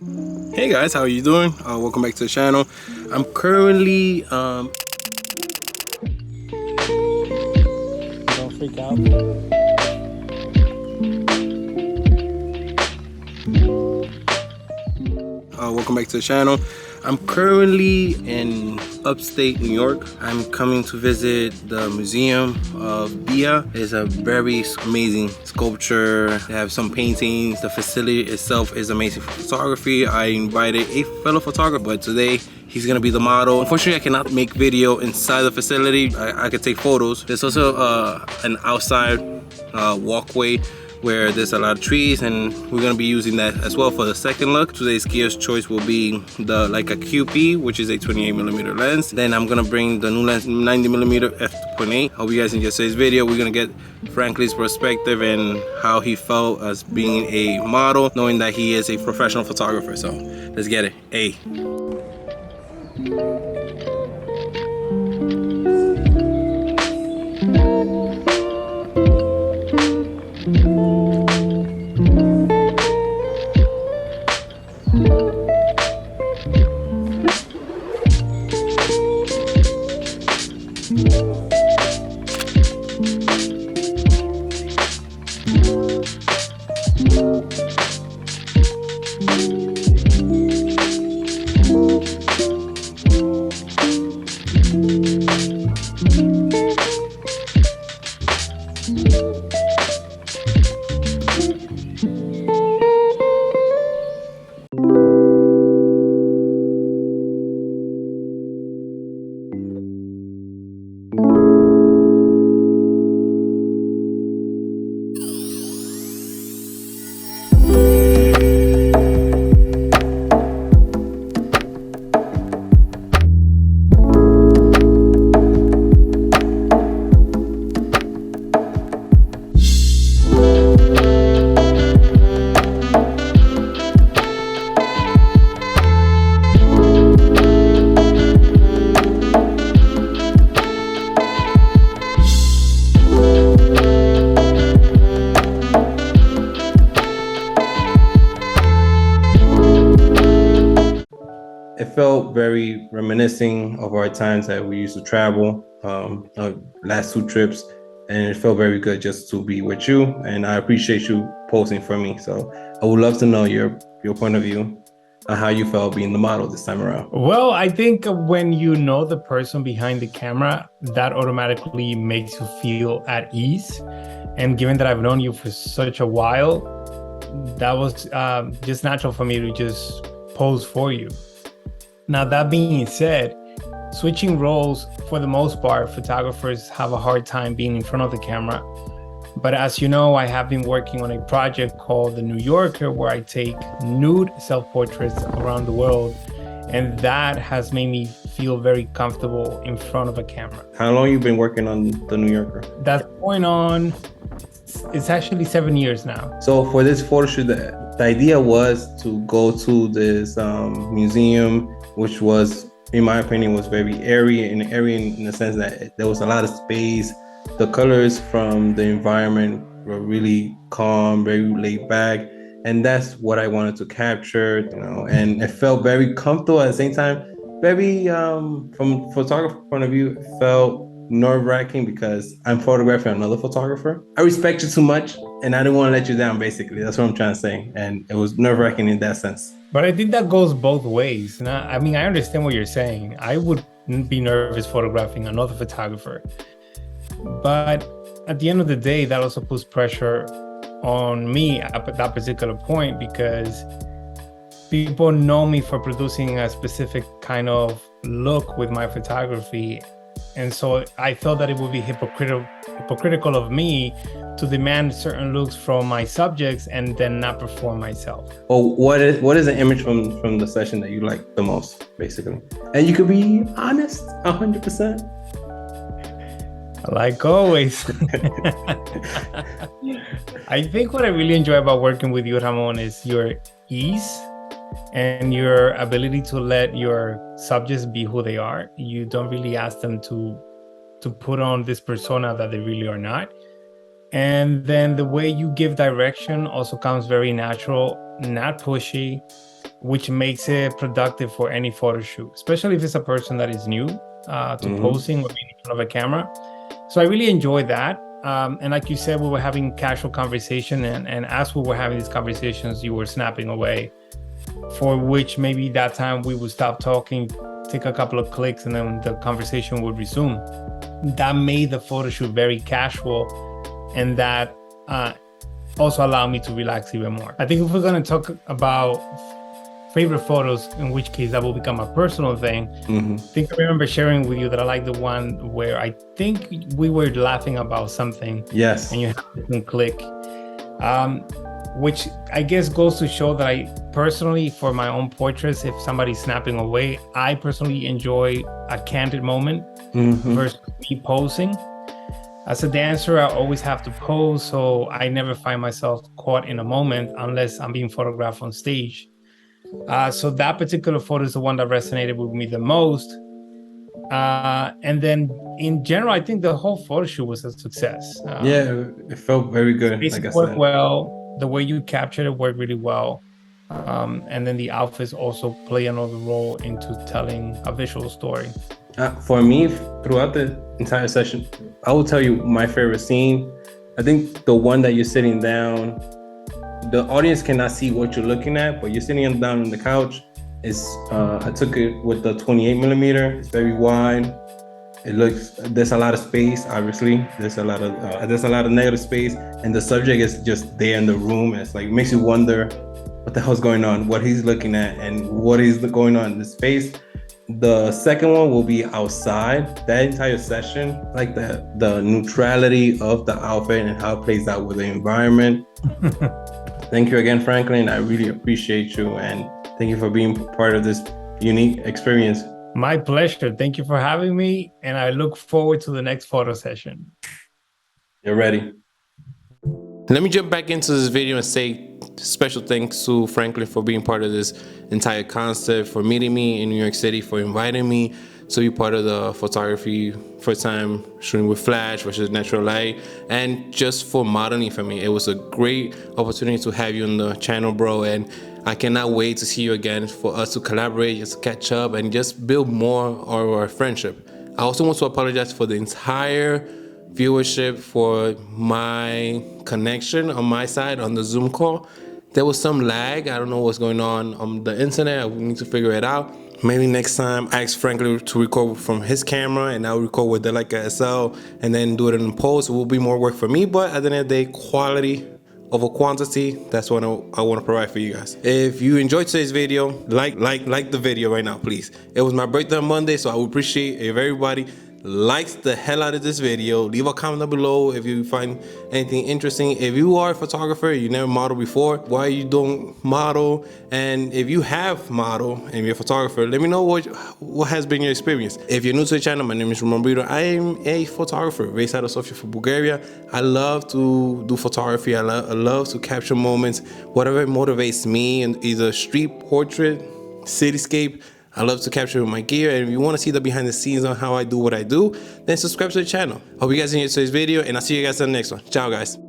Hey guys, how are you doing? Welcome back to the channel. I'm currently don't freak out. Welcome back to the channel. I'm currently in upstate New York. I'm coming to visit the Museum of Dia. It's a very amazing sculpture. They have some paintings. The facility itself is amazing for photography. I invited a fellow photographer, but today he's gonna be the model. Unfortunately, I cannot make video inside the facility. I could take photos. There's also an outside walkway where there's a lot of trees, and we're gonna be using that as well for the second look. Today's gear's choice will be the Leica QP, which is a 28mm lens. Then I'm gonna bring the new lens, 90mm f2.8. Hope you guys enjoy today's video. We're gonna get Fraklin's perspective and how he felt as being a model, knowing that he is a professional photographer. So let's get it. Hey. It felt very reminiscing of our times that we used to travel, last 2 trips, and it felt very good just to be with you. And I appreciate you posing for me. So I would love to know your point of view on how you felt being the model this time around. Well, I think when you know the person behind the camera, that automatically makes you feel at ease. And given that I've known you for such a while, that was just natural for me to just pose for you. Now, that being said, switching roles, for the most part, photographers have a hard time being in front of the camera. But as you know, I have been working on a project called The New Yorker, where I take nude self-portraits around the world. And that has made me feel very comfortable in front of a camera. How long you been working on The New Yorker? That's going on, it's actually 7 years now. So for this photo shoot, the idea was to go to this museum, which was, in my opinion, was very airy in the sense that there was a lot of space. The colors from the environment were really calm, very laid back. And that's what I wanted to capture, you know, and it felt very comfortable at the same time. Very, from photographer point of view, it felt nerve-wracking because I'm photographing another photographer. I respect you too much and I didn't want to let you down, basically. That's what I'm trying to say. And it was nerve-wracking in that sense. But I think that goes both ways. Now, I mean, I understand what you're saying. I would be nervous photographing another photographer. But at the end of the day, that also puts pressure on me at that particular point, because people know me for producing a specific kind of look with my photography. And so I felt that it would be hypocritical of me to demand certain looks from my subjects and then not perform myself. Well, what is an image from the session that you like the most, basically? And you could be honest, 100%. Like always. I think what I really enjoy about working with you, Ramon, is your ease and your ability to let your subjects be who they are. You don't really ask them to put on this persona that they really are not. And then the way you give direction also comes very natural, not pushy. which makes it productive for any photo shoot, especially if it's a person that is new to posing or being in front of a camera. So I really enjoy that. And like you said, we were having casual conversation, and as we were having these conversations, you were snapping away, for which maybe that time we would stop talking, take a couple of clicks, and then the conversation would resume. That made the photo shoot very casual, and that also allowed me to relax even more. I think if we're going to talk about favorite photos, in which case that will become a personal thing. I think I remember sharing with you that I like the one where I think we were laughing about something. Yes. And you have to click, which I guess goes to show that I personally, for my own portraits, if somebody's snapping away, I personally enjoy a candid moment versus me posing. As a dancer, I always have to pose, so I never find myself caught in a moment unless I'm being photographed on stage. So that particular photo is the one that resonated with me the most. And then in general, I think the whole photo shoot was a success. Yeah, it felt very good. Like I worked well. The way you captured it worked really well. And then the outfits also play another role into telling a visual story. For me, throughout the entire session, I will tell you my favorite scene. I think the one that you're sitting down, the audience cannot see what you're looking at, but you're sitting down on the couch. I took it with the 28 millimeter. It's very wide. There's a lot of space. Obviously, there's a lot of negative space, and the subject is just there in the room. It's like, it makes you wonder what the hell's going on, what he's looking at, and what is going on in his face. The second one will be outside. That entire session, like the neutrality of the outfit and how it plays out with the environment. Thank you again, Fraklin. I really appreciate you, and thank you for being part of this unique experience. My pleasure. Thank you for having me, and I look forward to the next photo session. You're ready. Let me jump back into this video and say special thanks to Fraklin for being part of this entire concept, for meeting me in New York City, for inviting me to be part of the photography, first time shooting with flash versus natural light, and just for modeling for me. It was a great opportunity to have you on the channel, bro, and I cannot wait to see you again, for us to collaborate, just to catch up and just build more of our friendship. I also want to apologize for the entire viewership, for my connection on my side on the Zoom call. There was some lag. I don't know what's going on the internet. We need to figure it out. Maybe next time I ask Fraklin to record from his camera, and I'll record with the Leica SL and then do it in post. It will be more work for me, but at the end of the day, quality over quantity, that's what I want to provide for you guys. If you enjoyed today's video, like the video right now, please. It was my birthday on Monday, so I would appreciate if everybody likes the hell out of this video. Leave a comment down below if you find anything interesting. If you are a photographer, you never modeled before, why you don't model? And if you have modeled and you're a photographer, let me know what has been your experience. If you're new to the channel, my name is Ramon Brito. I am a photographer based out of Sofia, Bulgaria. I love to do photography. I love to capture moments, whatever motivates me, in either street portrait, cityscape. I love to capture with my gear, and if you want to see the behind the scenes on how I do what I do, then subscribe to the channel. Hope you guys enjoyed today's video, and I'll see you guys in the next one. Ciao, guys.